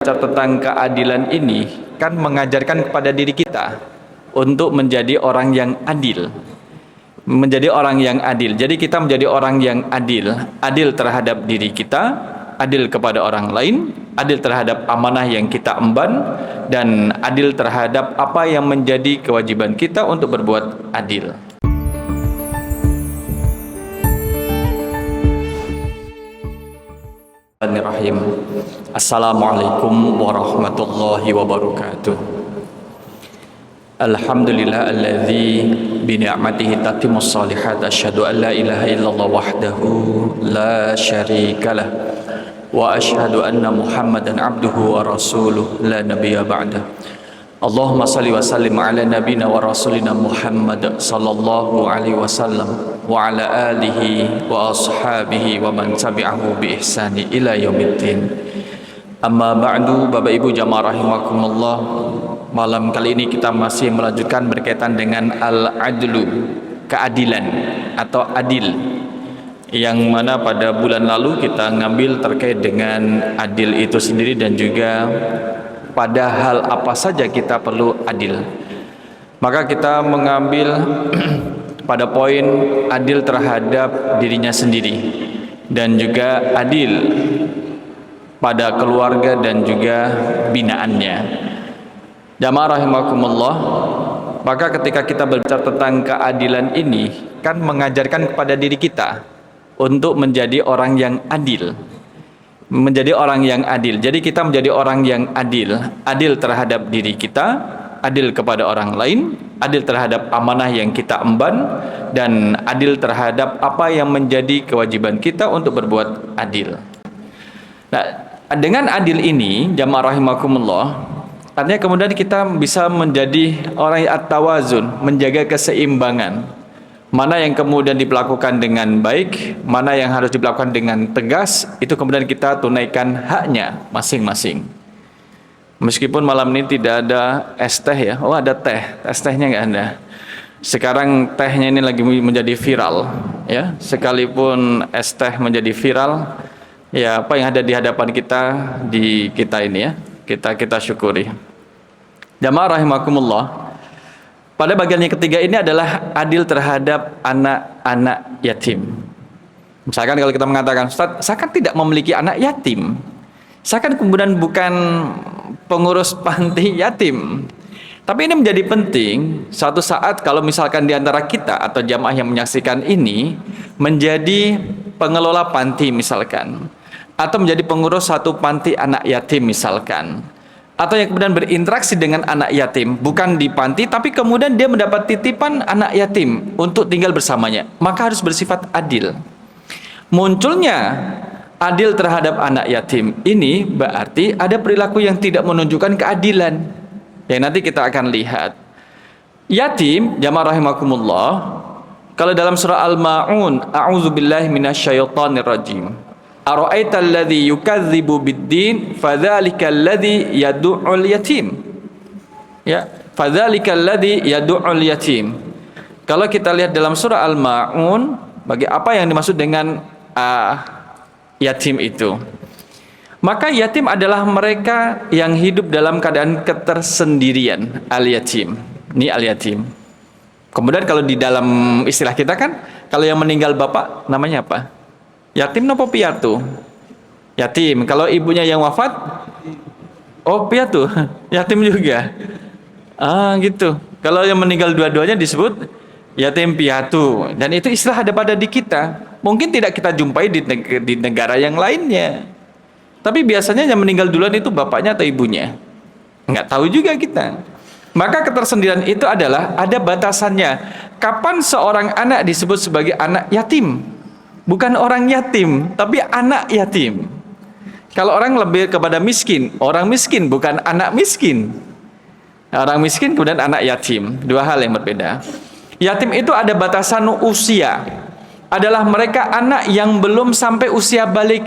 Tentang keadilan ini kan mengajarkan kepada diri kita untuk menjadi orang yang adil. Menjadi orang yang adil. Jadi kita menjadi orang yang adil. Adil terhadap diri kita, adil kepada orang lain, adil terhadap amanah yang kita emban, dan adil terhadap apa yang menjadi kewajiban kita untuk berbuat adil. Bismillahirrahmanirrahim. Assalamualaikum warahmatullahi wabarakatuh. Alhamdulillah alladzi bi ni'matihi tatimmus shalihat. Asyhadu an la ilaha illallah wahdahu la syarikalah wa asyhadu anna Muhammadan abduhu wa rasuluh la nabiyya ba'dah. Allahumma salli wa sallim ala nabina wa rasulina Muhammad sallallahu alaihi wasallam wa ala alihi wa ashabihi wa man tabi'ahu bi ihsani ila yaumiddin. Amma ba'du, Bapak Ibu jamaah rahimakumullah. Malam kali ini kita masih melanjutkan berkaitan dengan al-adlu, keadilan atau adil, yang mana pada bulan lalu kita ngambil terkait dengan adil itu sendiri dan juga pada hal apa saja kita perlu adil. Maka kita mengambil pada poin adil terhadap dirinya sendiri dan juga adil pada keluarga dan juga binaannya. Jamaah rahimakumullah, maka ketika kita berbicara tentang keadilan ini kan mengajarkan kepada diri kita untuk menjadi orang yang adil. Menjadi orang yang adil. Jadi kita menjadi orang yang adil. Adil terhadap diri kita, adil kepada orang lain, adil terhadap amanah yang kita emban, dan adil terhadap apa yang menjadi kewajiban kita untuk berbuat adil. Nah, dengan adil ini, jamaah rahimakumullah, artinya kemudian kita bisa menjadi orang yang at-tawazun, menjaga keseimbangan. Mana yang kemudian dilakukan dengan baik, mana yang harus dilakukan dengan tegas, itu kemudian kita tunaikan haknya masing-masing. Meskipun malam ini tidak ada es teh ya, oh ada teh, es tehnya nggak ada. Sekarang tehnya ini lagi menjadi viral, ya. Sekalipun es teh menjadi viral, ya apa yang ada di hadapan kita ini ya, kita syukuri. Jamaah rahimakumullah. Pada bagian yang ketiga ini adalah adil terhadap anak-anak yatim. Misalkan kalau kita mengatakan, Ustaz, saya kan tidak memiliki anak yatim. Saya kan kemudian bukan pengurus panti yatim. Tapi ini menjadi penting suatu saat kalau misalkan di antara kita atau jamaah yang menyaksikan ini menjadi pengelola panti misalkan, atau menjadi pengurus satu panti anak yatim misalkan, atau yang kemudian berinteraksi dengan anak yatim, bukan di panti, tapi kemudian dia mendapat titipan anak yatim untuk tinggal bersamanya, maka harus bersifat adil. Munculnya adil terhadap anak yatim ini berarti ada perilaku yang tidak menunjukkan keadilan, yang nanti kita akan lihat. Yatim, jamaah rahimakumullah, kalau dalam surah Al-Ma'un, a'udzubillahi minasyaitonirrajim, ara'aital ladzi yukadzibu biddin fadzalikal ladzi yad'ul yatim. Ya, fadzalikal ladzi yad'ul yatim. Kalau kita lihat dalam surah Al-Ma'un, bagi apa yang dimaksud dengan yatim itu? Maka yatim adalah mereka yang hidup dalam keadaan ketersendirian, al-yatim. Ini al-yatim. Kemudian kalau di dalam istilah kita kan, kalau yang meninggal bapak namanya apa? Yatim nopo piatu? Yatim. Kalau ibunya yang wafat, oh piatu, yatim juga. Gitu. Kalau yang meninggal dua-duanya disebut yatim piatu. Dan itu istilah ada pada di kita. Mungkin tidak kita jumpai di negara yang lainnya. Tapi biasanya yang meninggal duluan itu bapaknya atau ibunya. Nggak tahu juga kita. Maka ketersendirian itu adalah ada batasannya. Kapan seorang anak disebut sebagai anak yatim? Bukan orang yatim, tapi anak yatim. Kalau orang lebih kepada miskin, orang miskin bukan anak miskin. Orang miskin kemudian anak yatim, dua hal yang berbeda. Yatim itu ada batasan usia. Adalah mereka anak yang belum sampai usia balik.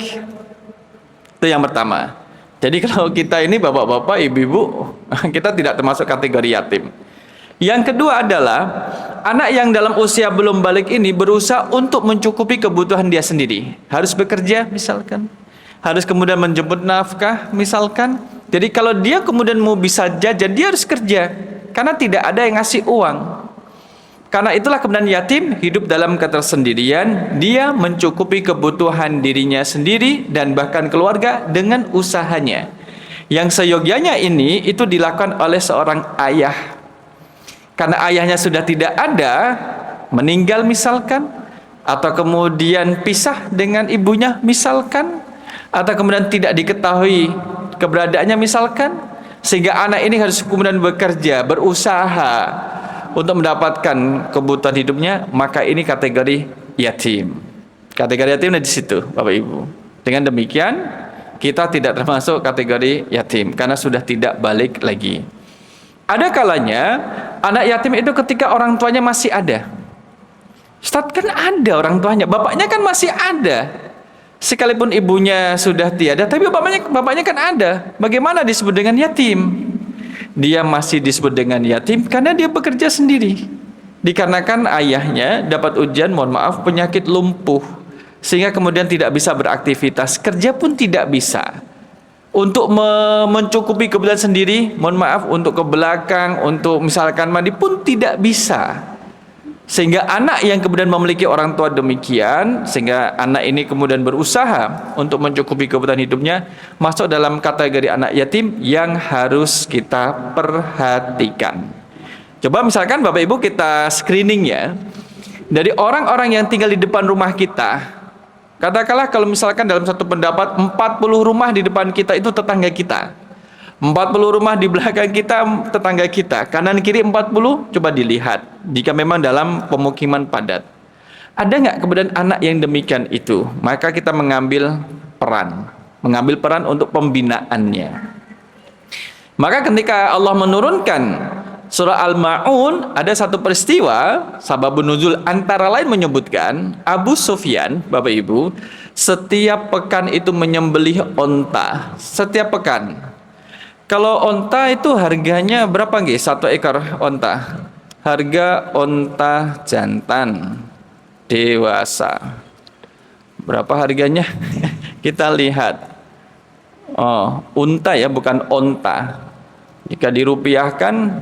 Itu yang pertama. Jadi kalau kita ini bapak-bapak, ibu-ibu, kita tidak termasuk kategori yatim. Yang kedua adalah anak yang dalam usia belum balik ini berusaha untuk mencukupi kebutuhan dia sendiri. Harus bekerja misalkan, harus kemudian menjemput nafkah misalkan, Jadi kalau dia kemudian mau bisa jajan, dia harus kerja, karena tidak ada yang ngasih uang. Karena itulah kemudian yatim hidup dalam ketersendirian, dia mencukupi kebutuhan dirinya sendiri dan bahkan keluarga dengan usahanya. Yang seyogyanya ini itu dilakukan oleh seorang ayah. Karena ayahnya sudah tidak ada, meninggal misalkan, atau kemudian pisah dengan ibunya misalkan, atau kemudian tidak diketahui keberadaannya misalkan, sehingga anak ini harus kemudian bekerja, berusaha untuk mendapatkan kebutuhan hidupnya, maka ini kategori yatim. Kategori yatim di situ, Bapak Ibu. Dengan demikian, kita tidak termasuk kategori yatim karena sudah tidak balik lagi. Ada kalanya anak yatim itu ketika orang tuanya masih ada. Ustaz, kan ada orang tuanya, bapaknya kan masih ada. Sekalipun ibunya sudah tiada, tapi bapaknya kan ada. Bagaimana disebut dengan yatim? Dia masih disebut dengan yatim karena dia bekerja sendiri. Dikarenakan ayahnya dapat ujian, mohon maaf, penyakit lumpuh, sehingga kemudian tidak bisa beraktivitas, kerja pun tidak bisa. Untuk mencukupi kebutuhan sendiri, mohon maaf, untuk ke belakang, untuk misalkan mandi pun tidak bisa. Sehingga anak yang kemudian memiliki orang tua demikian, sehingga anak ini kemudian berusaha untuk mencukupi kebutuhan hidupnya, masuk dalam kategori anak yatim yang harus kita perhatikan. Coba misalkan Bapak Ibu kita screening ya, dari orang-orang yang tinggal di depan rumah kita. Katakanlah kalau misalkan dalam satu pendapat 40 rumah di depan kita itu tetangga kita, 40 rumah di belakang kita tetangga kita, kanan kiri 40, coba dilihat jika memang dalam pemukiman padat. Ada nggak kemudian anak yang demikian itu? Maka kita mengambil peran untuk pembinaannya. Maka ketika Allah menurunkan surah Al-Ma'un, ada satu peristiwa sababun nuzul antara lain menyebutkan Abu Sufyan, Bapak Ibu, setiap pekan itu menyembelih onta, setiap pekan. Kalau onta itu harganya berapa nggih? Satu ekor onta. Harga onta jantan dewasa. Berapa harganya? Kita lihat. Oh, unta ya, bukan onta. Jika dirupiahkan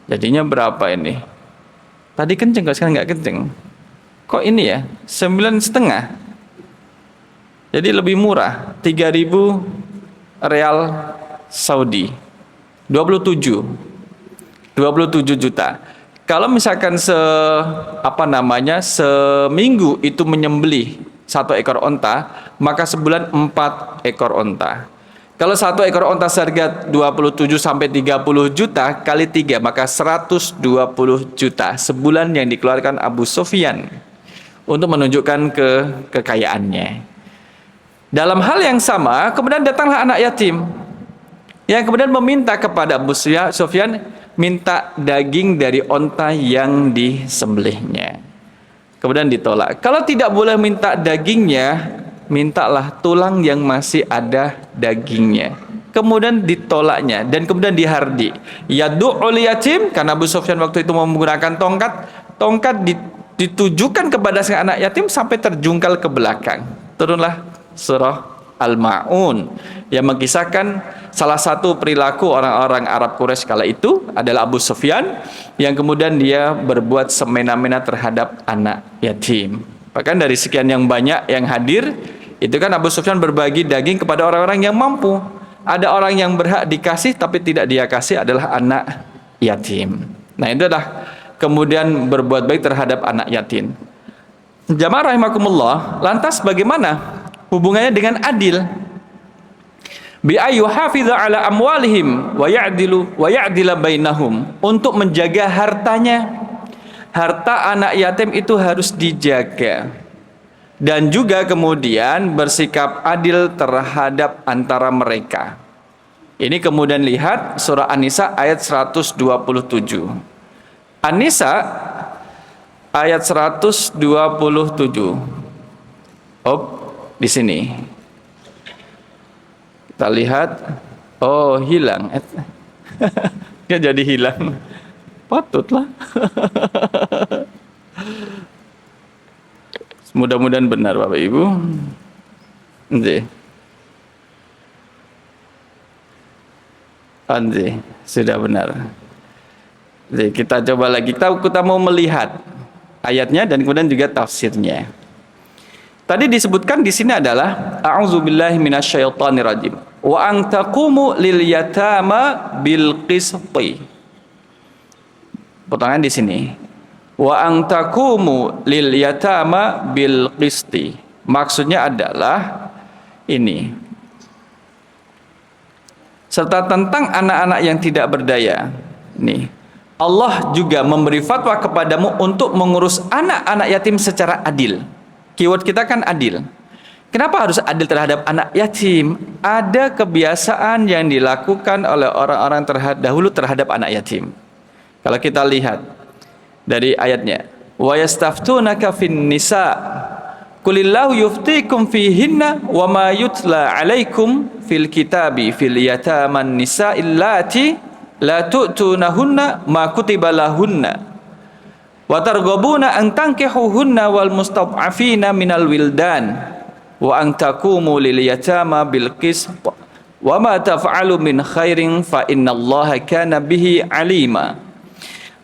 jadinya berapa ini? Tadi kenceng kok, sekarang nggak kenceng. Kok ini ya? 9,5. Jadi lebih murah, 3.000 real Saudi, 27 juta. Kalau misalkan seminggu itu menyembelih satu ekor onta, maka sebulan 4 ekor onta. Kalau satu ekor onta seharga 27 sampai 30 juta kali 3, maka 120 juta sebulan yang dikeluarkan Abu Sufyan untuk menunjukkan kekayaannya. Dalam hal yang sama, kemudian datanglah anak yatim yang kemudian meminta kepada Abu Sufyan, minta daging dari onta yang disembelihnya. Kemudian ditolak. Kalau tidak boleh minta dagingnya, mintalah tulang yang masih ada dagingnya. Kemudian ditolaknya dan kemudian dihardi. Yadu'ul yatim, karena Abu Sufyan waktu itu menggunakan tongkat ditujukan kepada sang anak yatim sampai terjungkal ke belakang. Turunlah surah Al-Ma'un yang mengisahkan salah satu perilaku orang-orang Arab Quraisy kala itu adalah Abu Sufyan yang kemudian dia berbuat semena-mena terhadap anak yatim. Bahkan dari sekian yang banyak yang hadir, itu kan Abu Sufyan berbagi daging kepada orang-orang yang mampu. Ada orang yang berhak dikasih tapi tidak dia kasih adalah anak yatim. Nah, itu adalah kemudian berbuat baik terhadap anak yatim. Jamaah rahimakumullah, lantas bagaimana hubungannya dengan adil? Bi ayu hafiza ala amwalihim wa ya'dila bainahum, untuk menjaga hartanya. Harta anak yatim itu harus dijaga dan juga kemudian bersikap adil terhadap antara mereka. Ini kemudian lihat surah An-Nisa ayat 127. An-Nisa ayat 127. Di sini kita lihat, oh hilang. Dia jadi hilang. Patutlah. Mudah-mudahan benar Bapak Ibu. Anjir, sudah benar. Jadi kita coba lagi, kita mau melihat ayatnya dan kemudian juga tafsirnya. Tadi disebutkan di sini adalah a'udzubillahi minasyaitonirrajim wa an taqumu lil yatama bil qisti. Potongan di sini. Wa an taqumu lil yatama bil qisti. Maksudnya adalah ini. Serta tentang anak-anak yang tidak berdaya. Nih, Allah juga memberi fatwa kepadamu untuk mengurus anak-anak yatim secara adil. Keyword kita kan adil. Kenapa harus adil terhadap anak yatim? Ada kebiasaan yang dilakukan oleh orang-orang dahulu terhadap anak yatim. Kalau kita lihat dari ayatnya, wa yastaftunaka fin nisa qulillahu yuftikum fihinna wa ma yutla 'alaikum fil kitabi fil yataman nisa illati la tu'tunahunna ma kutiba lahunna wa targhabuna an tankihuhunna wal mustad'afina minal wildan wa an taqumu lil yatama bil qist wa ma taf'alu min khairin fa innallaha kana bihi alima.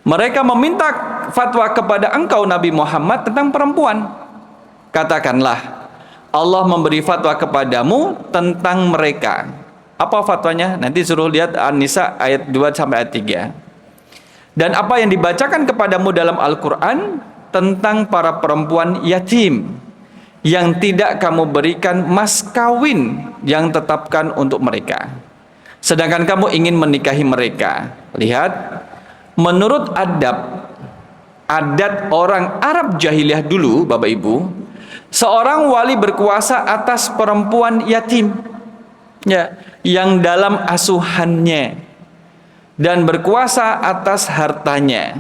Mereka meminta fatwa kepada engkau Nabi Muhammad tentang perempuan. Katakanlah, Allah memberi fatwa kepadamu tentang mereka. Apa fatwanya? Nanti suruh lihat An-Nisa ayat 2 sampai ayat 3. Dan apa yang dibacakan kepadamu dalam Al-Quran tentang para perempuan yatim yang tidak kamu berikan mas kawin yang tetapkan untuk mereka. Sedangkan kamu ingin menikahi mereka. Lihat, menurut adat orang Arab jahiliyah dulu, Bapak Ibu, seorang wali berkuasa atas perempuan yatim, ya, yang dalam asuhannya dan berkuasa atas hartanya.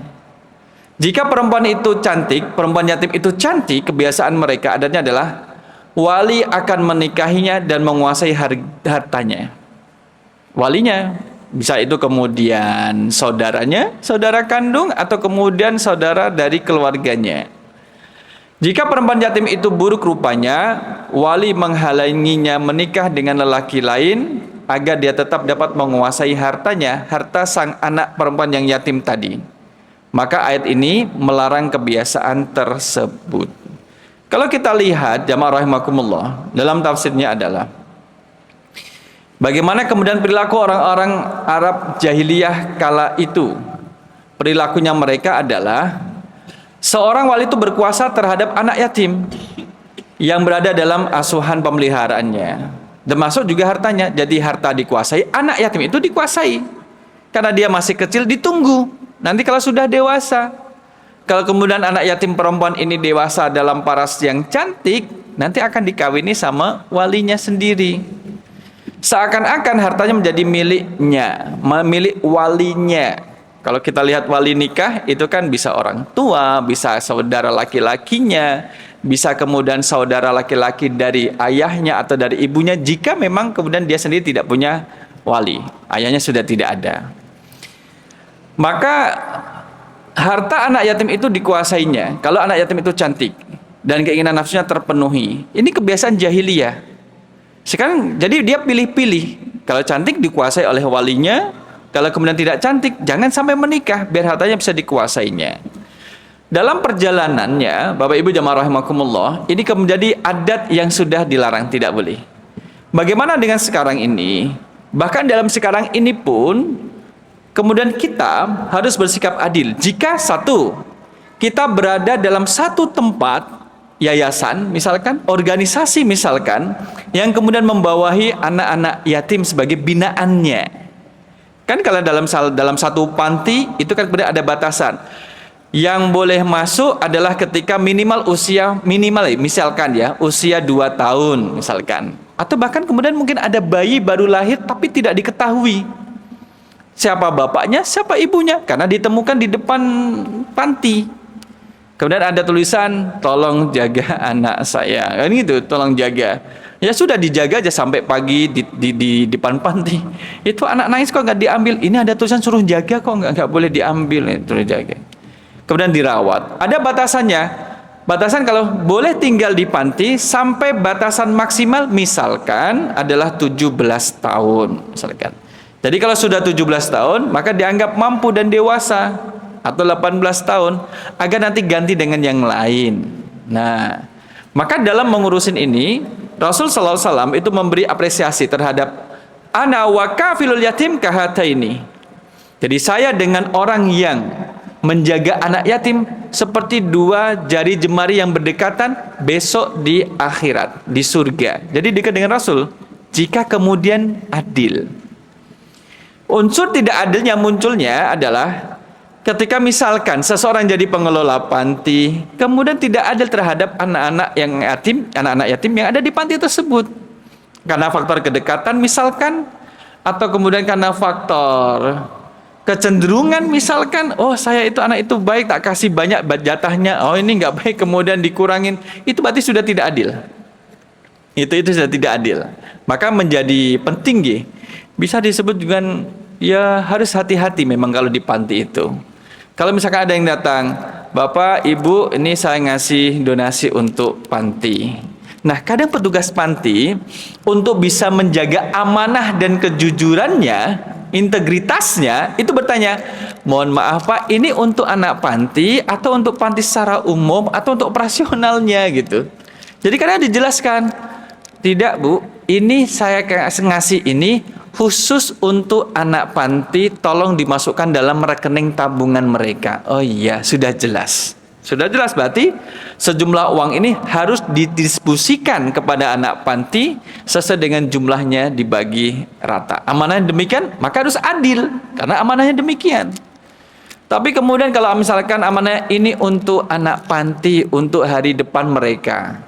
Jika perempuan itu cantik, perempuan yatim itu cantik, kebiasaan mereka adatnya adalah wali akan menikahinya dan menguasai hartanya. Walinya bisa itu kemudian saudaranya, saudara kandung, atau kemudian saudara dari keluarganya. Jika perempuan yatim itu buruk rupanya, wali menghalanginya menikah dengan lelaki lain agar dia tetap dapat menguasai hartanya, harta sang anak perempuan yang yatim tadi. Maka ayat ini melarang kebiasaan tersebut. Kalau kita lihat jamaah rahimakumullah, dalam tafsirnya adalah bagaimana kemudian perilaku orang-orang Arab jahiliyah kala itu. Perilakunya mereka adalah seorang wali itu berkuasa terhadap anak yatim yang berada dalam asuhan pemeliharaannya, termasuk juga hartanya. Jadi harta dikuasai, anak yatim itu dikuasai. Karena dia masih kecil ditunggu. Nanti kalau sudah dewasa, kalau kemudian anak yatim perempuan ini dewasa dalam paras yang cantik, nanti akan dikawini sama walinya sendiri. Seakan-akan hartanya menjadi miliknya, milik walinya. Kalau kita lihat wali nikah, itu kan bisa orang tua, bisa saudara laki-lakinya, bisa kemudian saudara laki-laki dari ayahnya atau dari ibunya, jika memang kemudian dia sendiri tidak punya wali, ayahnya sudah tidak ada. Maka harta anak yatim itu dikuasainya. Kalau anak yatim itu cantik dan keinginan nafsunya terpenuhi, ini kebiasaan jahiliyah. Sekarang jadi dia pilih-pilih. Kalau cantik dikuasai oleh walinya, kalau kemudian tidak cantik jangan sampai menikah biar hartanya bisa dikuasainya. Dalam perjalanannya, Bapak Ibu jamaah rahimakumullah, ini menjadi adat yang sudah dilarang, tidak boleh. Bagaimana dengan sekarang ini? Bahkan dalam sekarang ini pun kemudian kita harus bersikap adil. Jika satu, kita berada dalam satu tempat, yayasan misalkan, organisasi misalkan, yang kemudian membawahi anak-anak yatim sebagai binaannya. Kan kalau dalam satu panti, itu kan kemudian ada batasan. Yang boleh masuk adalah ketika minimal usia, misalkan ya, usia 2 tahun misalkan. Atau bahkan kemudian mungkin ada bayi baru lahir tapi tidak diketahui siapa bapaknya, siapa ibunya, karena ditemukan di depan panti. Kemudian ada tulisan, tolong jaga anak saya, kan gitu, tolong jaga. Ya sudah, dijaga aja sampai pagi di depan panti. Itu anak nangis kok nggak diambil. Ini ada tulisan suruh jaga kok nggak boleh diambil, suruh jaga. Kemudian dirawat. Ada batasannya. Batasan kalau boleh tinggal di panti sampai batasan maksimal misalkan adalah 17 tahun misalkan. Jadi kalau sudah 17 tahun, maka dianggap mampu dan dewasa, atau 18 tahun, agar nanti ganti dengan yang lain. Nah, maka dalam mengurusin ini, Rasul sallallahu alaihi wasallam itu memberi apresiasi terhadap ana wa kafilul yatim kahataini. Jadi saya dengan orang yang menjaga anak yatim seperti dua jari jemari yang berdekatan besok di akhirat, di surga. Jadi dekat dengan Rasul. Jika kemudian adil. Unsur tidak adilnya munculnya adalah ketika misalkan seseorang jadi pengelola panti, kemudian tidak adil terhadap anak-anak yatim yang ada di panti tersebut. Karena faktor kedekatan misalkan, atau kemudian karena faktor kecenderungan misalkan, oh saya itu anak itu baik, tak kasih banyak jatahnya, oh ini nggak baik kemudian dikurangin, itu berarti sudah tidak adil. Itu sudah tidak adil. Maka menjadi penting bisa disebut dengan ya harus hati-hati memang kalau di panti itu. Kalau misalkan ada yang datang, Bapak, Ibu, ini saya ngasih donasi untuk panti. Nah, kadang petugas panti untuk bisa menjaga amanah dan kejujurannya, integritasnya, itu bertanya, mohon maaf Pak, ini untuk anak panti atau untuk panti secara umum atau untuk operasionalnya gitu. Jadi kadang dijelaskan, tidak Bu, ini saya ngasih ini khusus untuk anak panti, tolong dimasukkan dalam rekening tabungan mereka. Oh iya, sudah jelas. Sudah jelas berarti sejumlah uang ini harus didistribusikan kepada anak panti sesuai dengan jumlahnya dibagi rata. Amanahnya demikian, maka harus adil karena amanahnya demikian. Tapi kemudian kalau misalkan amanah ini untuk anak panti, untuk hari depan mereka.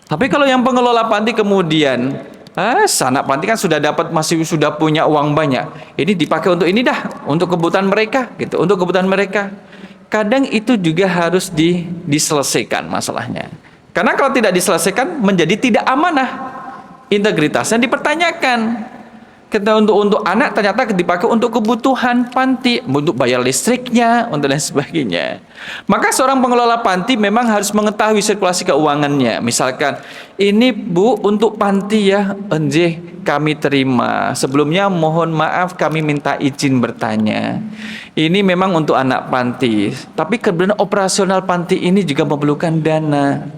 Tapi kalau yang pengelola panti kemudian anak panti kan sudah sudah punya uang banyak. Ini dipakai untuk ini dah, untuk kebutuhan mereka gitu, untuk kebutuhan mereka. Kadang itu juga harus diselesaikan masalahnya. Karena kalau tidak diselesaikan menjadi tidak amanah. Integritasnya dipertanyakan. Kita untuk anak ternyata dipakai untuk kebutuhan panti, untuk bayar listriknya, untuk dan sebagainya. Maka seorang pengelola panti memang harus mengetahui sirkulasi keuangannya. Misalkan, ini Bu untuk panti ya, kami terima. Sebelumnya mohon maaf kami minta izin bertanya. Ini memang untuk anak panti, tapi kemudian operasional panti ini juga memerlukan dana.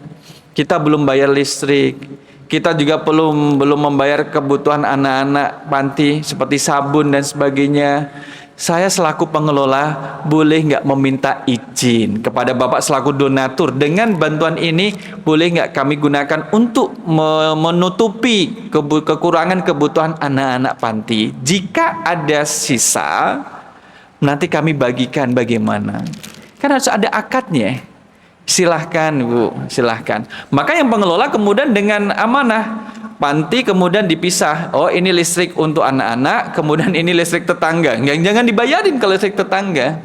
Kita belum bayar listrik. Kita juga belum membayar kebutuhan anak-anak panti seperti sabun dan sebagainya. Saya selaku pengelola boleh nggak meminta izin kepada Bapak selaku donatur, dengan bantuan ini boleh nggak kami gunakan untuk menutupi kekurangan kebutuhan anak-anak panti. Jika ada sisa, nanti kami bagikan bagaimana. Kan harus ada akadnya. Silahkan Bu, silahkan. Maka yang pengelola kemudian dengan amanah panti kemudian dipisah. Oh ini listrik untuk anak-anak, kemudian ini listrik tetangga. Jangan dibayarin kalau listrik tetangga.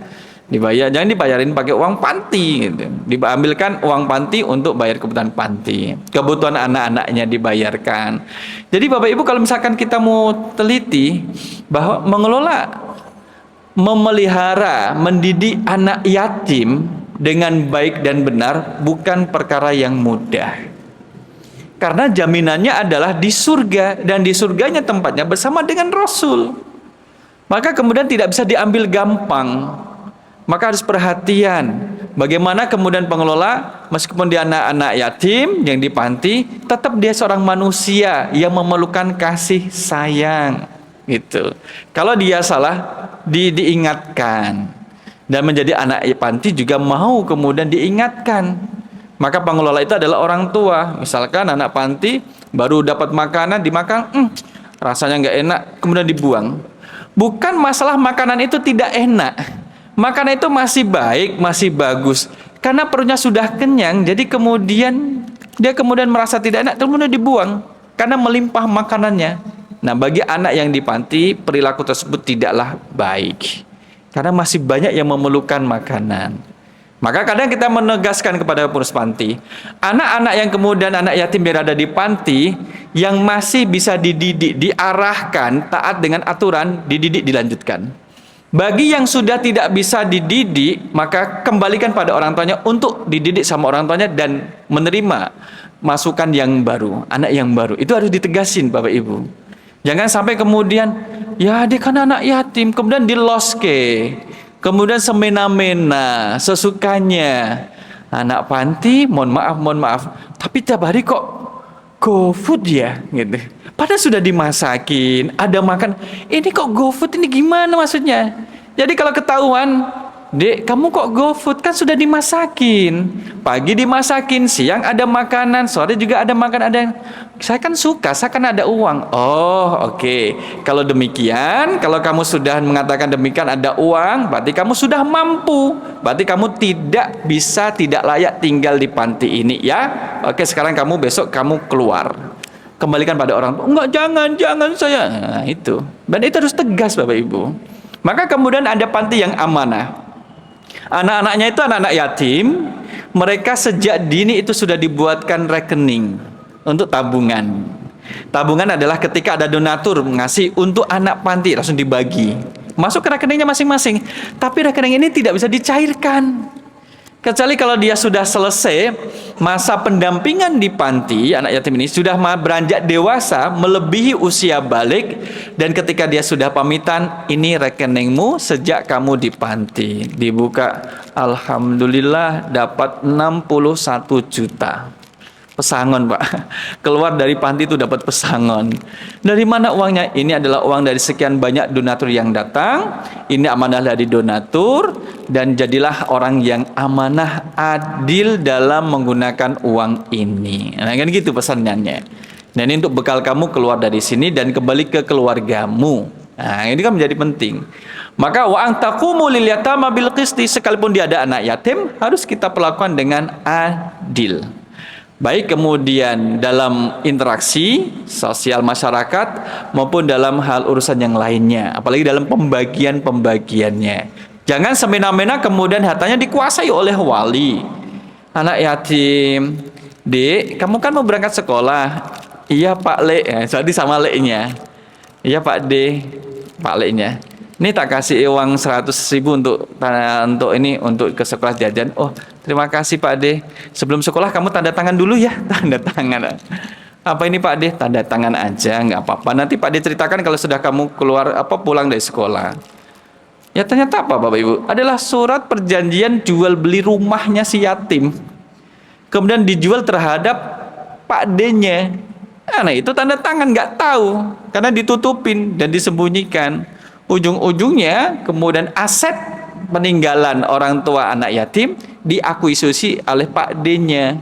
Jangan dibayarin pakai uang panti gitu. Diambilkan uang panti untuk bayar kebutuhan panti. Kebutuhan anak-anaknya dibayarkan. Jadi Bapak Ibu kalau misalkan kita mau teliti bahwa memelihara, mendidik anak yatim dengan baik dan benar bukan perkara yang mudah. Karena jaminannya adalah di surga, dan di surganya tempatnya bersama dengan Rasul. Maka kemudian tidak bisa diambil gampang. Maka harus perhatian bagaimana kemudian pengelola meskipun dia anak-anak yatim yang di panti, tetap dia seorang manusia yang memerlukan kasih sayang gitu. Kalau dia salah diingatkan. Dan menjadi anak panti juga mau kemudian diingatkan. Maka pengelola itu adalah orang tua. Misalkan anak panti baru dapat makanan, dimakan, rasanya nggak enak, kemudian dibuang. Bukan masalah makanan itu tidak enak. Makanan itu masih baik, masih bagus. Karena perutnya sudah kenyang, jadi kemudian dia merasa tidak enak, kemudian dibuang. Karena melimpah makanannya. Nah, bagi anak yang di panti, perilaku tersebut tidaklah baik. Karena masih banyak yang memerlukan makanan. Maka kadang kita menegaskan kepada pengurus panti, anak-anak yang kemudian anak yatim berada di panti, yang masih bisa dididik, diarahkan, taat dengan aturan, dididik, dilanjutkan. Bagi yang sudah tidak bisa dididik, maka kembalikan pada orang tuanya untuk dididik sama orang tuanya dan menerima masukan yang baru, anak yang baru. Itu harus ditegasin Bapak Ibu. Jangan sampai kemudian ya dia kan anak yatim, kemudian di los ke, kemudian semena-mena sesukanya. Anak panti, mohon maaf, tapi tiap hari kok GoFood ya gitu. Padahal sudah dimasakin, ada makan. Ini kok GoFood, ini gimana maksudnya? Jadi kalau ketahuan, Dek, kamu kok GoFood, kan sudah dimasakin. Pagi dimasakin, siang ada makanan, sore juga ada makan, ada. Saya kan suka, saya kan ada uang. Oh, oke. Kalau demikian, kalau kamu sudah mengatakan demikian ada uang, berarti kamu sudah mampu. Berarti kamu tidak bisa, tidak layak tinggal di panti ini ya. Oke, sekarang kamu besok kamu keluar. Kembalikan pada orang tua. Enggak, jangan saya. Nah, itu. Dan itu harus tegas Bapak Ibu. Maka kemudian ada panti yang amanah. Anak-anaknya itu anak-anak yatim. Mereka sejak dini itu sudah dibuatkan rekening untuk tabungan. Tabungan adalah ketika ada donatur ngasih untuk anak panti, langsung dibagi, masuk ke rekeningnya masing-masing. Tapi rekening ini tidak bisa dicairkan, kecuali kalau dia sudah selesai masa pendampingan di panti. Anak yatim ini sudah beranjak dewasa, melebihi usia balik, dan ketika dia sudah pamitan, ini rekeningmu sejak kamu di panti. Dibuka, alhamdulillah dapat 61 juta. Pesangon Pak, keluar dari panti itu dapat pesangon. Dari mana uangnya? Ini adalah uang dari sekian banyak donatur yang datang. Ini amanah dari donatur, dan jadilah orang yang amanah, adil dalam menggunakan uang ini. Nah kan gitu pesanannya. Nah ini untuk bekal kamu keluar dari sini dan kembali ke keluargamu. Nah ini kan menjadi penting. Maka wa an taqumu lil yatama bil qisti, sekalipun dia ada anak yatim harus kita perlakukan dengan adil. Baik kemudian dalam interaksi sosial masyarakat maupun dalam hal urusan yang lainnya, apalagi dalam pembagiannya. Jangan semena-mena kemudian hartanya dikuasai oleh wali. Anak yatim, Dek, kamu kan mau berangkat sekolah. Iya Pak Le, jadi sama Le-nya. Iya Pak D, Pak Le-nya. Ini tak kasih uang 100.000 untuk ini, untuk ke sekolah jajan. Oh, terima kasih Pak D. Sebelum sekolah kamu tanda tangan dulu ya. Tanda tangan. Apa ini Pak D? Tanda tangan aja, nggak apa-apa. Nanti Pak D ceritakan kalau sudah kamu pulang dari sekolah. Ya ternyata apa Bapak Ibu? Adalah surat perjanjian jual beli rumahnya si yatim. Kemudian dijual terhadap Pak D-nya. Nah itu tanda tangan, nggak tahu. Karena ditutupin dan disembunyikan. Ujung-ujungnya kemudian aset peninggalan orang tua anak yatim diakuisisi oleh Pak D-nya.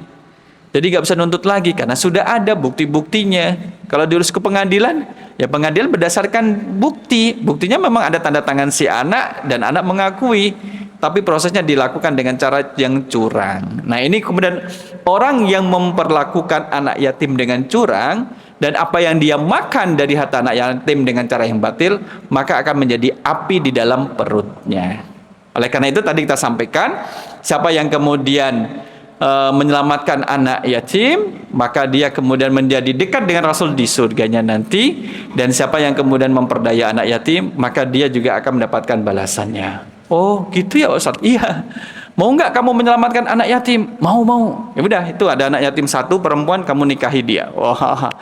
Jadi gak bisa nuntut lagi karena sudah ada bukti-buktinya. Kalau diurus ke pengadilan, ya pengadilan berdasarkan bukti. Buktinya memang ada tanda tangan si anak dan anak mengakui. Tapi prosesnya dilakukan dengan cara yang curang. Nah ini kemudian orang yang memperlakukan anak yatim dengan curang, dan apa yang dia makan dari harta anak yatim dengan cara yang batil, maka akan menjadi api di dalam perutnya. Oleh karena itu tadi kita sampaikan, siapa yang kemudian menyelamatkan anak yatim, maka dia kemudian menjadi dekat dengan Rasul di surganya nanti. Dan siapa yang kemudian memperdaya anak yatim, maka dia juga akan mendapatkan balasannya. Oh gitu ya Ustaz? Iya. Mau nggak kamu menyelamatkan anak yatim? Mau. Ya udah, itu ada anak yatim satu perempuan, kamu nikahi dia. Wah,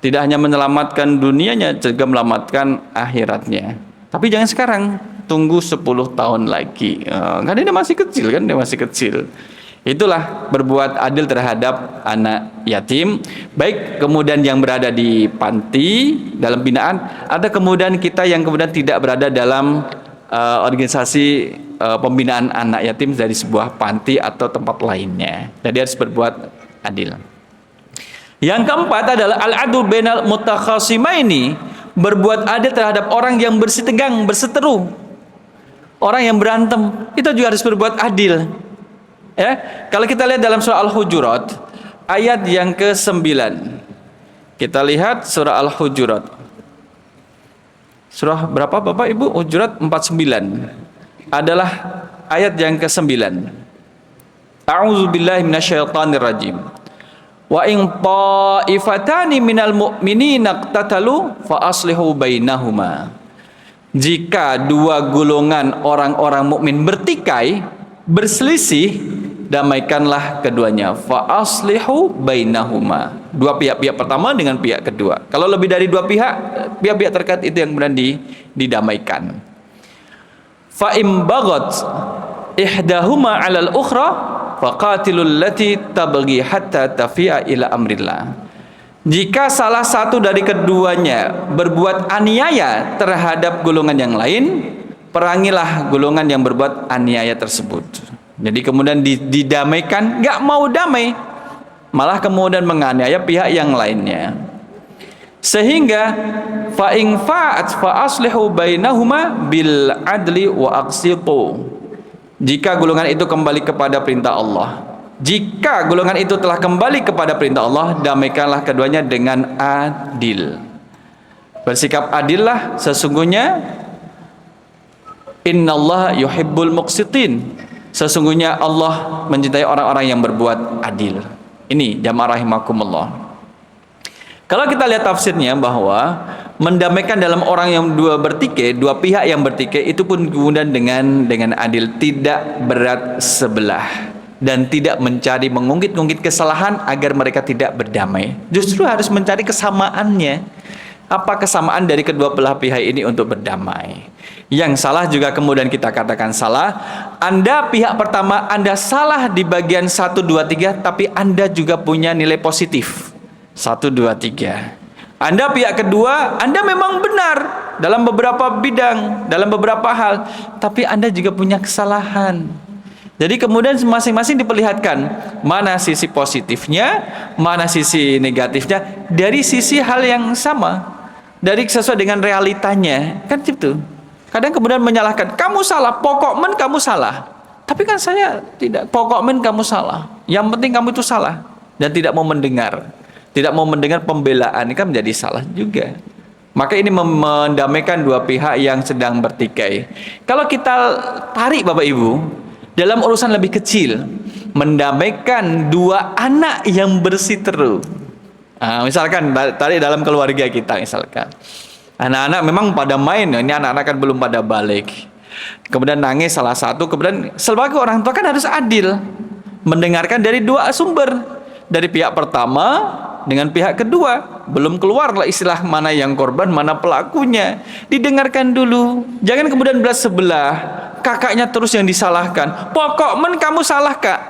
tidak hanya menyelamatkan dunianya, juga menyelamatkan akhiratnya. Tapi jangan sekarang, tunggu 10 tahun lagi. Kan dia masih kecil. Itulah berbuat adil terhadap anak yatim. Baik kemudian yang berada di panti dalam binaan, ada kemudian kita yang kemudian tidak berada dalam organisasi pembinaan anak yatim dari sebuah panti atau tempat lainnya. Jadi harus berbuat adil. Yang keempat adalah al-adl bainal mutakhasimaini, berbuat adil terhadap orang yang bersitegang, berseteru. Orang yang berantem itu juga harus berbuat adil. Ya, kalau kita lihat dalam surah Al-Hujurat ayat yang ke-9. Kita lihat surah Al-Hujurat. Surah berapa Bapak Ibu? Hujurat 49. Adalah ayat yang ke-9. A'udzubillahi minasyaitonirrajim. Wa in ta'ifatani minal mu'minina iqtatalu fa aslihu bainahuma. Jika dua golongan orang-orang mukmin bertikai, berselisih, damaikanlah keduanya. Fa aslihu bainahuma. Dua pihak pertama dengan pihak kedua. Kalau lebih dari dua pihak terkait itu yang kemudian didamaikan. Fa im bagat ihdahuma 'alal ukhra faqatilul lati tabghi hatta tafi'a ila amrillah. Jika salah satu dari keduanya berbuat aniaya terhadap golongan yang lain, perangilah golongan yang berbuat aniaya tersebut. Jadi kemudian didamaikan, nggak mau damai, malah kemudian menganiaya pihak yang lainnya. Sehingga fa in fa'at fa aslihu bainahuma bil adli wa aqsitu. Jika golongan itu kembali kepada perintah Allah, jika golongan itu telah kembali kepada perintah Allah, damaikanlah keduanya dengan adil. Bersikap adillah, sesungguhnya innallaha yuhibbul muqsitin. Sesungguhnya Allah mencintai orang-orang yang berbuat adil. Ini jamaah rahimakumullah. Kalau kita lihat tafsirnya bahwa mendamaikan dalam orang yang dua pihak yang bertikai itu pun kemudian dengan adil, tidak berat sebelah dan tidak mencari mengungkit-ungkit kesalahan agar mereka tidak berdamai. Justru harus mencari kesamaannya. Apa kesamaan dari kedua belah pihak ini untuk berdamai? Yang salah juga kemudian kita katakan salah. Anda pihak pertama, Anda salah di bagian 1, 2, 3, tapi Anda juga punya nilai positif 1, 2, 3. Anda pihak kedua, Anda memang benar dalam beberapa bidang, dalam beberapa hal, tapi Anda juga punya kesalahan. Jadi kemudian masing-masing diperlihatkan mana sisi positifnya, mana sisi negatifnya dari sisi hal yang sama, dari sesuai dengan realitanya, kan gitu. Kadang kemudian menyalahkan, kamu salah, pokoknya kamu salah. Tapi kan saya tidak, pokoknya kamu salah. Yang penting kamu itu salah dan tidak mau mendengar. Tidak mau mendengar pembelaan, ini kan menjadi salah juga. Maka ini mendamaikan dua pihak yang sedang bertikai. Kalau kita tarik Bapak Ibu dalam urusan lebih kecil, mendamaikan dua anak yang bersiteru. Misalkan tarik dalam keluarga kita, misalkan anak-anak memang pada main, ini anak-anak kan belum pada balik, kemudian nangis salah satu, kemudian sebagai orang tua kan harus adil, mendengarkan dari dua sumber, dari pihak pertama dengan pihak kedua. Belum keluarlah istilah mana yang korban, mana pelakunya, didengarkan dulu. Jangan kemudian belah sebelah, kakaknya terus yang disalahkan. Pokoknya kamu salah kak,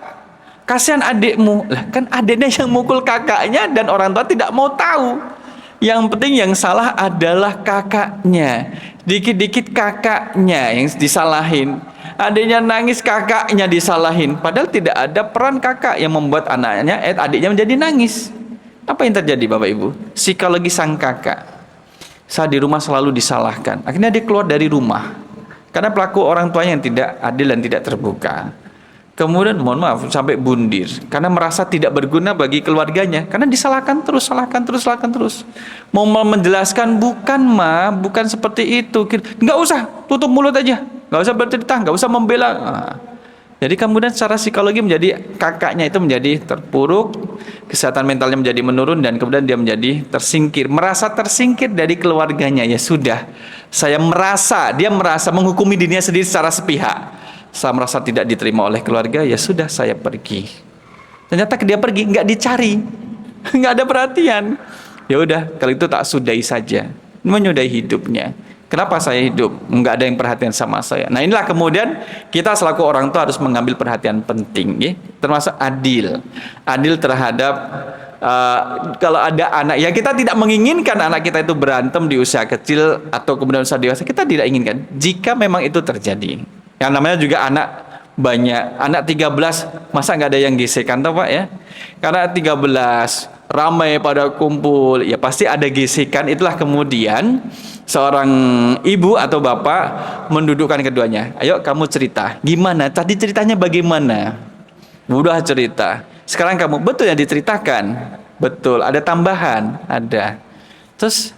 kasihan adikmu. Lah kan adiknya yang mukul kakaknya dan orang tua tidak mau tahu. Yang penting yang salah adalah kakaknya. Dikit-dikit kakaknya yang disalahin. Adiknya nangis, kakaknya disalahin. Padahal tidak ada peran kakak yang membuat adiknya menjadi nangis. Apa yang terjadi Bapak Ibu? Psikologi sang kakak. Saat di rumah selalu disalahkan. Akhirnya dia keluar dari rumah. Karena pelaku orang tuanya yang tidak adil dan tidak terbuka. Kemudian mohon maaf sampai bundir karena merasa tidak berguna bagi keluarganya, karena disalahkan terus, salahkan terus. Mau menjelaskan bukan seperti itu. Nggak usah, tutup mulut aja, nggak usah bercerita, nggak usah membela. Jadi kemudian secara psikologi menjadi kakaknya itu menjadi terpuruk, kesehatan mentalnya menjadi menurun dan kemudian dia menjadi tersingkir, merasa tersingkir dari keluarganya. Ya sudah, dia merasa menghukumi dirinya sendiri secara sepihak. Saya merasa tidak diterima oleh keluarga, ya sudah saya pergi. Ternyata dia pergi nggak dicari, nggak ada perhatian. Ya udah, kalau itu tak sudahi saja, menyudahi hidupnya. Kenapa saya hidup? Nggak ada yang perhatian sama saya. Nah inilah kemudian kita selaku orang tua harus mengambil perhatian penting, ya? Termasuk adil terhadap kalau ada anak. Ya kita tidak menginginkan anak kita itu berantem di usia kecil atau kemudian usia dewasa. Kita tidak inginkan. Jika memang itu terjadi. Yang namanya juga anak banyak, anak 13, masa nggak ada yang gesekan toh Pak ya? Karena 13 ramai pada kumpul, ya pasti ada gesekan. Itulah kemudian seorang ibu atau bapak mendudukkan keduanya. Ayo kamu cerita, gimana? Tadi ceritanya bagaimana? Udah cerita. Sekarang kamu, betul yang diceritakan? Betul, ada tambahan? Ada. Terus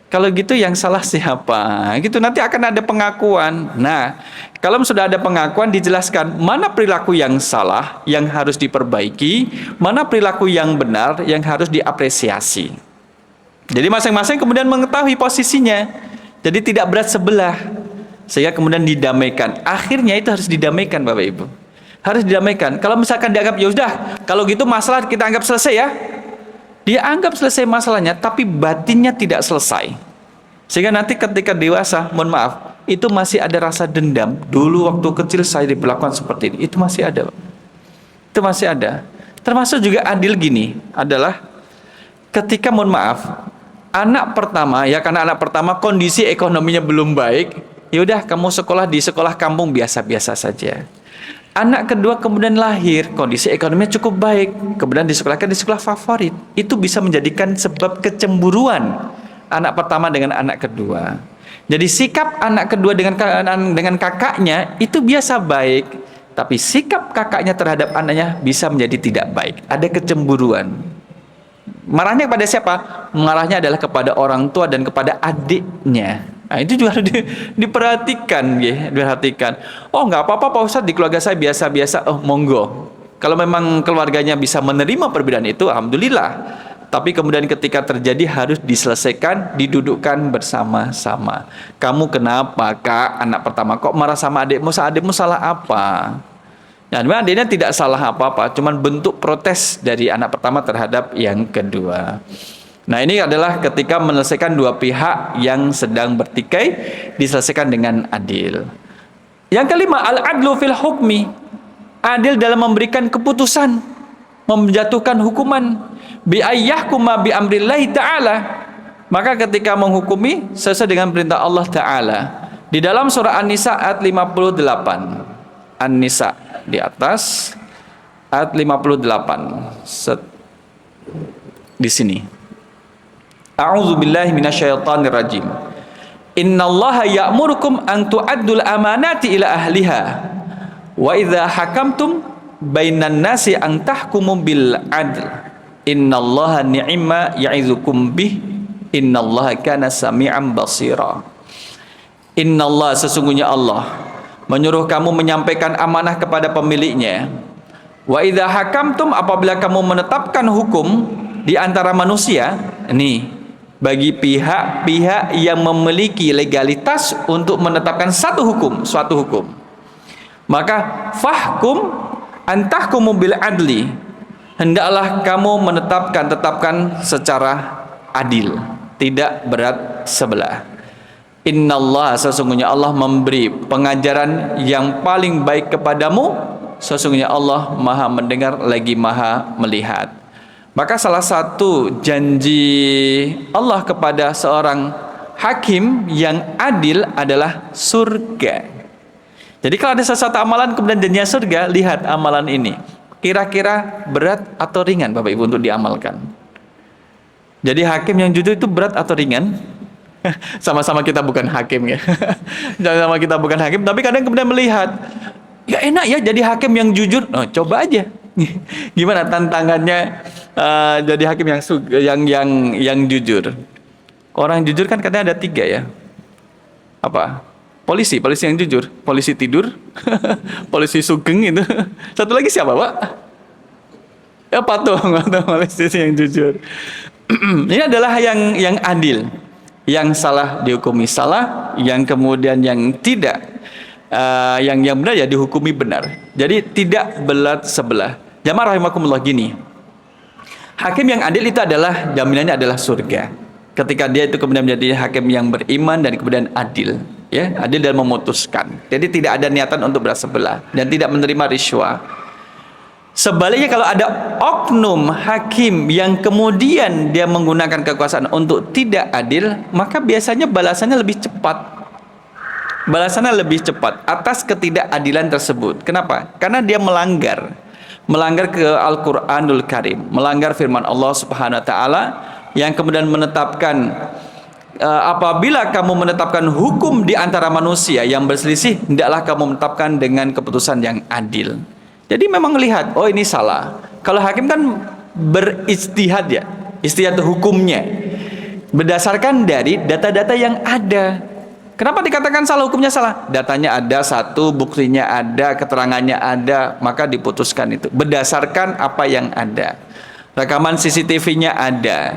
kalau gitu yang salah siapa? Gitu nanti akan ada pengakuan. Nah, kalau sudah ada pengakuan dijelaskan mana perilaku yang salah yang harus diperbaiki, mana perilaku yang benar yang harus diapresiasi. Jadi masing-masing kemudian mengetahui posisinya. Jadi tidak berat sebelah. Sehingga kemudian didamaikan. Akhirnya itu harus didamaikan Bapak Ibu. Harus didamaikan. Kalau misalkan dianggap ya sudah, kalau gitu masalah kita anggap selesai ya. Dia anggap selesai masalahnya, tapi batinnya tidak selesai. Sehingga nanti ketika dewasa, mohon maaf, itu masih ada rasa dendam. Dulu waktu kecil saya diperlakukan seperti ini. Itu masih ada, Pak. Itu masih ada. Termasuk juga adil gini, adalah ketika mohon maaf, anak pertama, ya karena anak pertama kondisi ekonominya belum baik, ya udah kamu sekolah di sekolah kampung biasa-biasa saja. Anak kedua kemudian lahir, kondisi ekonominya cukup baik, kemudian disekolahkan di sekolah favorit. Itu bisa menjadikan sebab kecemburuan anak pertama dengan anak kedua. Jadi sikap anak kedua dengan kakaknya itu biasa baik, tapi sikap kakaknya terhadap anaknya bisa menjadi tidak baik. Ada kecemburuan. Marahnya kepada siapa? Marahnya adalah kepada orang tua dan kepada adiknya. Nah, itu juga harus diperhatikan, ya, diperhatikan. Oh, nggak apa-apa Pak Ustadz, di keluarga saya biasa-biasa. Oh, monggo. Kalau memang keluarganya bisa menerima perbedaan itu, alhamdulillah. Tapi kemudian ketika terjadi harus diselesaikan, didudukkan bersama-sama. Kamu kenapa, Kak, anak pertama kok marah sama adikmu? Adikmu salah apa? Nah, memang adiknya tidak salah apa-apa, cuman bentuk protes dari anak pertama terhadap yang kedua. Nah, ini adalah ketika menyelesaikan dua pihak yang sedang bertikai, diselesaikan dengan adil. Yang kelima, al-adlu fil hukmi. Adil dalam memberikan keputusan, menjatuhkan hukuman. Bi ayyahkuma bi amrillahi ta'ala. Maka ketika menghukumi sesuai dengan perintah Allah Ta'ala. Di dalam surah An-Nisa ayat 58. An-Nisa di atas ayat 58. Di sini. A'udzu billahi minasyaitonir rajim. Innallaha ya'murukum an tu'addul amanati ila ahliha. Wa idza hakamtum bainan nasi an tahkumu bil 'adl. Innallaha ni'ma ya'izukum bih. Innallaha kana sami'an basira. Innallaha, sesungguhnya Allah menyuruh kamu menyampaikan amanah kepada pemiliknya. Wa idza hakamtum, apabila kamu menetapkan hukum di antara manusia, ini bagi pihak-pihak yang memiliki legalitas untuk menetapkan suatu hukum, maka fahkum antahkumu bil adli, hendaklah kamu tetapkan secara adil, tidak berat sebelah. Innallaha, sesungguhnya Allah memberi pengajaran yang paling baik kepadamu, sesungguhnya Allah maha mendengar lagi maha melihat. Maka salah satu janji Allah kepada seorang hakim yang adil adalah surga. Jadi kalau ada sesuatu amalan kemudian janjinya surga, lihat amalan ini. Kira-kira berat atau ringan Bapak Ibu untuk diamalkan. Jadi hakim yang jujur itu berat atau ringan? Sama-sama kita bukan hakim ya. Sama-sama kita bukan hakim, tapi kadang kemudian melihat, ya enak ya jadi hakim yang jujur. Oh, coba aja. Gimana tantangannya jadi hakim yang jujur? Orang jujur kan katanya ada 3 ya. Apa? Polisi yang jujur, polisi tidur, polisi sugeng itu. Satu lagi siapa, Pak? Ya patung polisi yang jujur. Ini adalah yang adil. Yang salah dihukumi salah, yang kemudian yang tidak yang benar ya dihukumi benar. Jadi tidak belat sebelah. Jamaah rahimakumullah, gini. Hakim yang adil itu adalah jaminannya adalah surga. Ketika dia itu kemudian menjadi hakim yang beriman dan kemudian adil, ya, adil dalam memutuskan. Jadi tidak ada niatan untuk berat sebelah dan tidak menerima riswah. Sebaliknya kalau ada oknum hakim yang kemudian dia menggunakan kekuasaan untuk tidak adil, maka biasanya balasannya lebih cepat. Balasannya lebih cepat atas ketidakadilan tersebut. Kenapa? Karena dia melanggar ke Al-Qur'anul Karim, melanggar firman Allah Subhanahu wa taala yang kemudian menetapkan apabila kamu menetapkan hukum di antara manusia yang berselisih, hendaklah kamu menetapkan dengan keputusan yang adil. Jadi memang lihat, oh ini salah. Kalau hakim kan beristihad ya, istihad hukumnya berdasarkan dari data-data yang ada. Kenapa dikatakan salah, hukumnya salah? Datanya ada satu, buktinya ada, keterangannya ada, maka diputuskan itu berdasarkan apa yang ada. Rekaman CCTV-nya ada.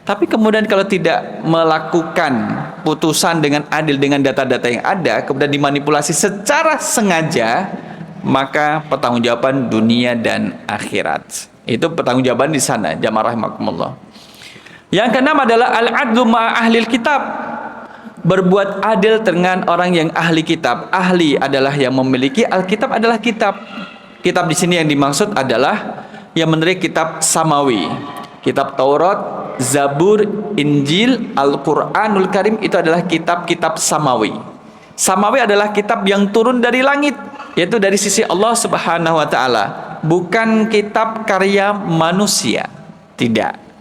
Tapi kemudian kalau tidak melakukan putusan dengan adil dengan data-data yang ada, kemudian dimanipulasi secara sengaja, maka pertanggungjawaban dunia dan akhirat. Itu pertanggungjawaban di sana, jamaah rahimakumullah. Yang keenam adalah al-adlu ma'a ahlil kitab. Berbuat adil dengan orang yang ahli kitab. Ahli adalah yang memiliki, Alkitab adalah kitab. Kitab di sini yang dimaksud adalah yang menerima kitab samawi. Kitab Taurat, Zabur, Injil, Al-Quranul Karim itu adalah kitab-kitab samawi. Samawi adalah kitab yang turun dari langit, yaitu dari sisi Allah Subhanahu wa taala, bukan kitab karya manusia. Tidak.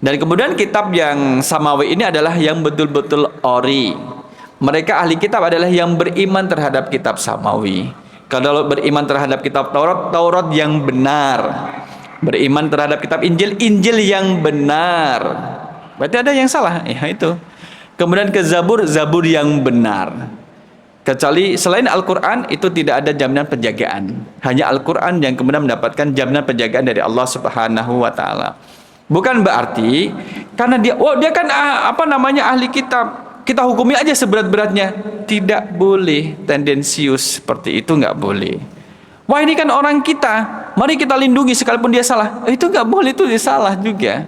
Dan kemudian kitab yang samawi ini adalah yang betul-betul ori. Mereka ahli kitab adalah yang beriman terhadap kitab samawi. Kalau beriman terhadap kitab Taurat, Taurat yang benar. Beriman terhadap kitab Injil, Injil yang benar. Berarti ada yang salah, ya itu. Kemudian ke Zabur, Zabur yang benar. Kecuali selain Al-Quran itu tidak ada jaminan penjagaan. Hanya Al-Quran yang kemudian mendapatkan jaminan penjagaan dari Allah Subhanahu wa taala. Bukan berarti karena dia kan ahli kitab, kita hukumi aja seberat-beratnya. Tidak boleh tendensius seperti itu, nggak boleh. Wah, ini kan orang kita, mari kita lindungi sekalipun dia salah. Itu nggak boleh, itu dia salah juga.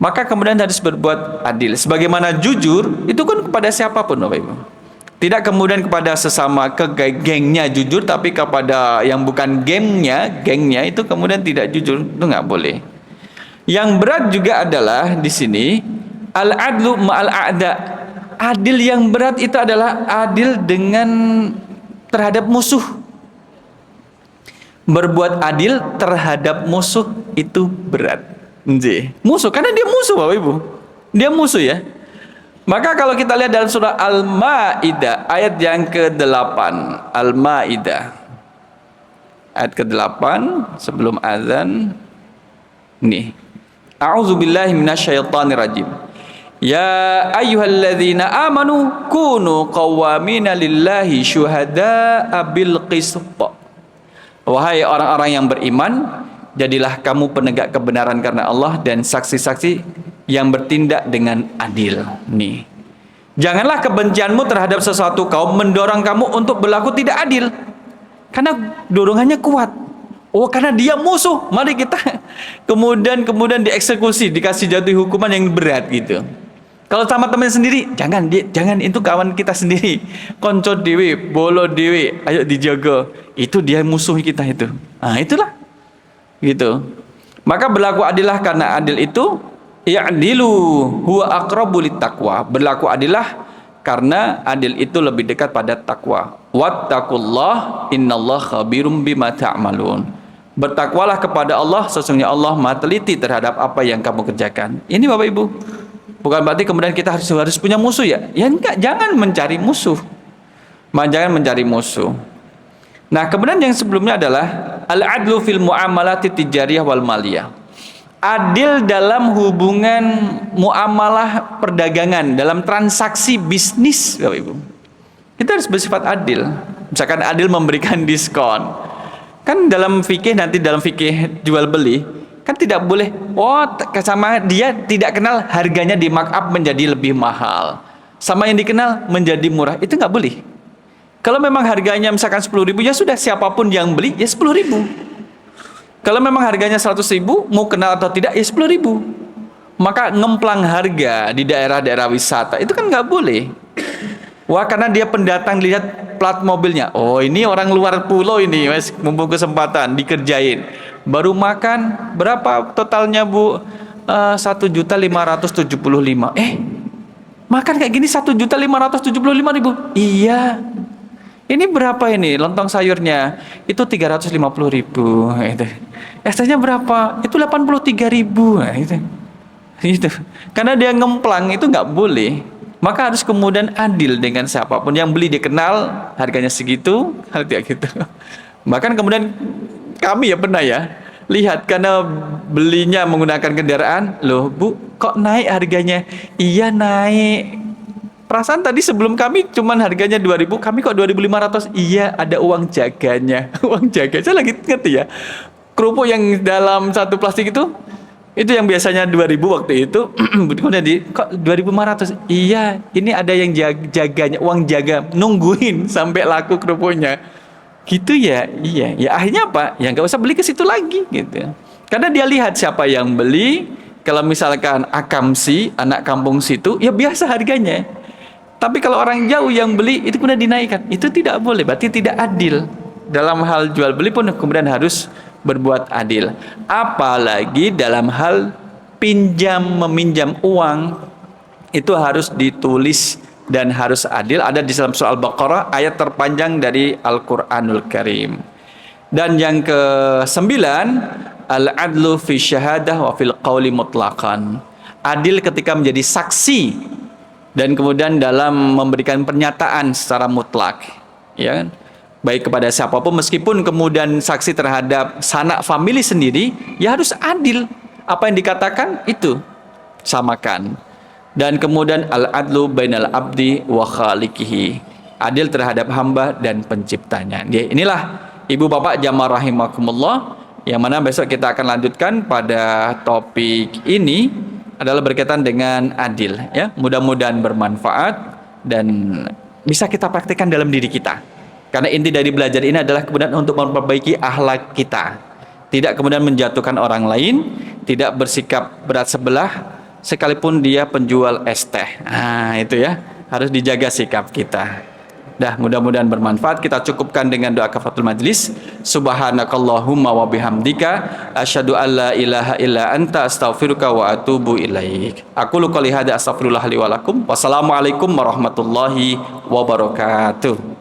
Maka kemudian harus berbuat adil. Sebagaimana jujur itu kan kepada siapapun, Bapak Ibu. Tidak kemudian kepada sesama gengnya jujur, tapi kepada yang bukan gengnya itu kemudian tidak jujur, itu nggak boleh. Yang berat juga adalah di sini al-adlu ma'al a'da. Adil yang berat itu adalah adil dengan terhadap musuh. Berbuat adil terhadap musuh itu berat. Musuh, karena dia musuh, Bapak Ibu. Dia musuh ya. Maka kalau kita lihat dalam surah Al-Maidah ayat yang ke-8, Al-Maidah ayat ke-8 sebelum azan nih. A'udzubillahi minasyaitonirrajim. Ya ayyuhalladzina amanu kunu qawwamina lillahi syuhada'a bil qist. Wahai orang-orang yang beriman, jadilah kamu penegak kebenaran karena Allah dan saksi-saksi yang bertindak dengan adil. Nih. Janganlah kebencianmu terhadap sesuatu kaum mendorong kamu untuk berlaku tidak adil. Karena dorongannya kuat. Oh, karena dia musuh, mari kita kemudian dieksekusi, dikasih jatuh hukuman yang berat gitu. Kalau sama teman sendiri, jangan itu kawan kita sendiri, konco dewe, bolo dewe, ayo dijaga. Itu dia musuh kita itu. Nah, itulah gitu. Maka berlaku adillah karena adil itu ya'dilu huwa aqrabu littaqwa. Berlaku adillah karena adil itu lebih dekat pada takwa. Wattaqullah innallaha khabirum bima ta'malun. Bertakwalah kepada Allah, sesungguhnya Allah Maha teliti terhadap apa yang kamu kerjakan. Ini Bapak Ibu. Bukan berarti kemudian kita harus punya musuh ya. Ya enggak, jangan mencari musuh. Jangan mencari musuh. Nah, kemudian yang sebelumnya adalah al-adlu fil muamalati tijariyah wal maliyah. Adil dalam hubungan muamalah perdagangan, dalam transaksi bisnis, Bapak Ibu. Kita harus bersifat adil. Misalkan adil memberikan diskon. Kan dalam fikih, nanti dalam fikih jual beli, kan tidak boleh, sama dia tidak kenal harganya di markup menjadi lebih mahal. Sama yang dikenal menjadi murah, itu nggak boleh. Kalau memang harganya misalkan 10.000, ya sudah, siapapun yang beli, ya 10.000. Kalau memang harganya 100.000, mau kenal atau tidak, ya 10.000. Maka ngemplang harga di daerah-daerah wisata, itu kan nggak boleh. Wah, karena dia pendatang, lihat plat mobilnya. Oh, ini orang luar pulau ini, mas, mumpung kesempatan, dikerjain. Baru makan, berapa totalnya Bu? 1.575.000. Makan kayak gini 1.575.000. Iya. Ini berapa ini lontong sayurnya? Itu 350.000. Itu. Es-nya berapa? Itu 83.000. Nah, itu. Karena dia ngemplang, itu nggak boleh. Maka harus kemudian adil dengan siapapun yang beli, dikenal harganya segitu, harga gitu. Bahkan kemudian kami ya pernah ya lihat, karena belinya menggunakan kendaraan, loh Bu, kok naik harganya? Iya naik. Perasaan tadi sebelum kami cuman harganya 2.000, kami kok 2.500. Iya, ada uang jaganya. Uang jaga. Saya lagi ngerti ya. Kerupuk yang dalam satu plastik itu yang biasanya 2.000 waktu itu, kemudian kok 2.500? Iya, ini ada yang jaganya, uang jaga, nungguin sampai laku kerupuknya. gitu ya, iya. Ya akhirnya apa? Ya nggak usah beli ke situ lagi gitu. Karena dia lihat siapa yang beli. Kalau misalkan akamsi, anak kampung situ, ya biasa harganya. Tapi kalau orang jauh yang beli, itu kemudian dinaikkan. Itu tidak boleh, berarti tidak adil. Dalam hal jual beli pun kemudian harus berbuat adil. Apalagi dalam hal pinjam meminjam uang, itu harus ditulis dan harus adil. Ada di dalam surah Al-Baqarah, ayat terpanjang dari Al-Quranul Karim. Dan yang ke-9, al-adlu fi syahadah wa fil qawli mutlaqan. Adil ketika menjadi saksi dan kemudian dalam memberikan pernyataan secara mutlak, ya kan? Baik kepada siapapun, meskipun kemudian saksi terhadap sanak famili sendiri, ya harus adil. Apa yang dikatakan itu samakan. Dan kemudian al-adlu bainal abdi wa khaliqihi. Adil terhadap hamba dan penciptanya. Inilah Ibu Bapak jamaah rahimakumullah, yang mana besok kita akan lanjutkan pada topik ini adalah berkaitan dengan adil, ya. Mudah-mudahan bermanfaat dan bisa kita praktikkan dalam diri kita. Karena inti dari belajar ini adalah kemudian untuk memperbaiki akhlak kita. Tidak kemudian menjatuhkan orang lain, tidak bersikap berat sebelah sekalipun dia penjual es teh. Nah, itu ya, harus dijaga sikap kita. Dah, mudah-mudahan bermanfaat. Kita cukupkan dengan doa kafaratul majlis. Subhanakallahumma wa bihamdika asyhadu an la ilaha illa anta astaghfiruka wa atubu ilaik. Aku qouli hadza astaghfirullah li wa lakum. Wassalamualaikum warahmatullahi wabarakatuh.